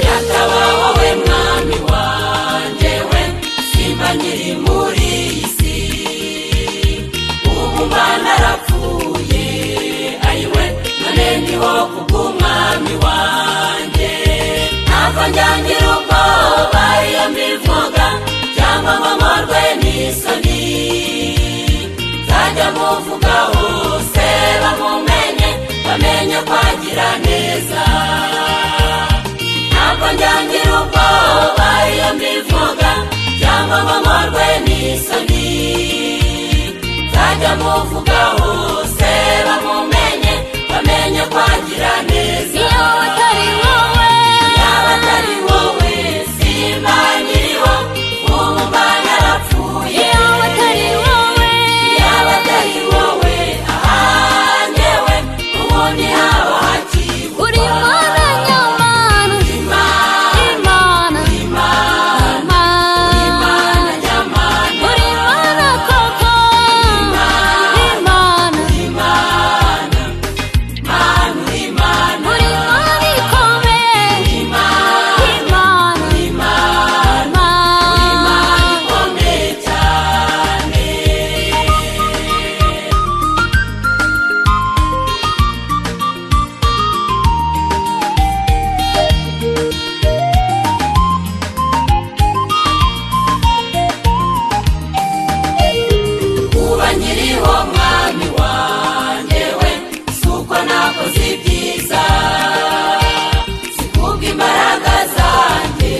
yataba wowe mwami wanjye we simba nyiri muri iyi si ubu mba narapfuye ayiwe none ndiho kubw'umwami wanjye ntabwo njyangira ubwoba iyo mbivuga cyangwa ngo nkorwe n'isoni nzajya muvuga hose bamumenye bamenye kwagira neza ntabwo njyangira ubwoba iyo mbivuga cyangwa ngo nkorwe n'isoni nzajya muvuga hose bamumenye bamenye kwagira neza iyo atari wowe yaba atari wowe simba nyiriho ubu mba narapfuye iyo atari wowe yaba atari wowe ahanjyewe ubundi haba hakibukwa uri Imana nyamana Imana Imana Imana nyamana uri Imana koko Imana Imana Imana Imana uri Imana ikomeye Imana Imana Imana Imana ikomeye cyane kuba nyiriho mwami wanjye we si uko nakoze ibyiza si kubw'imbaraga zanjye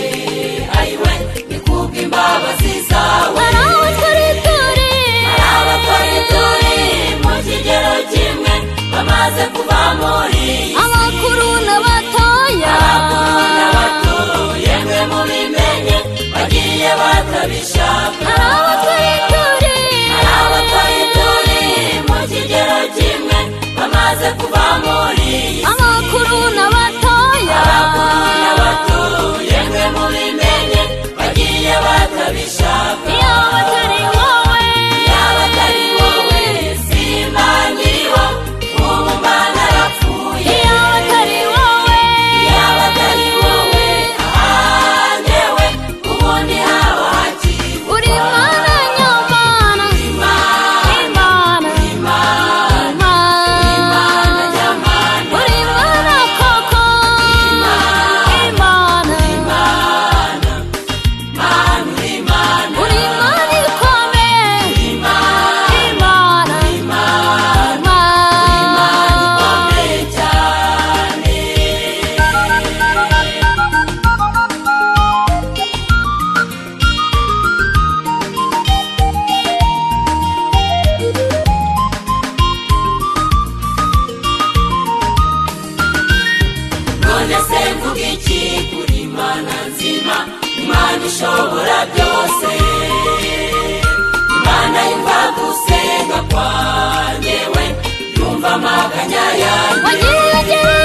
ayiwe ni kubw'imbabazi zawe hari aho twari turi hari abatwari turi mu kigero kimwe bamaze kuva muri iyi si abakuru n'abatoya abakuru n'abato yemwe mubimenye bagiye batabishaka hari aho twari turi hari abatwari turi mu kigero kimwe bamaze kuva muri iyi si abakuru n'abatoya abakuru n'abato yemwe mubimenye bagiye batabishaka iyo atari wowe yaba atari wowe simba nyiriho ubu mba narapfuye iyo atari wowe yaba atari wowe ahanjyewe ubundi haba hakibukwa uri Imana nyamana Imana Imana Imana nyamana uri Imana koko Imana Imana Imana uri Imana ikomeye Imana Imana Imana ikomeye cyane none se mvuga iki kuri Imana nzima Imana ishobora byose Imana yumva gusenga kwanjye we yumva amaganya yanjye wagiye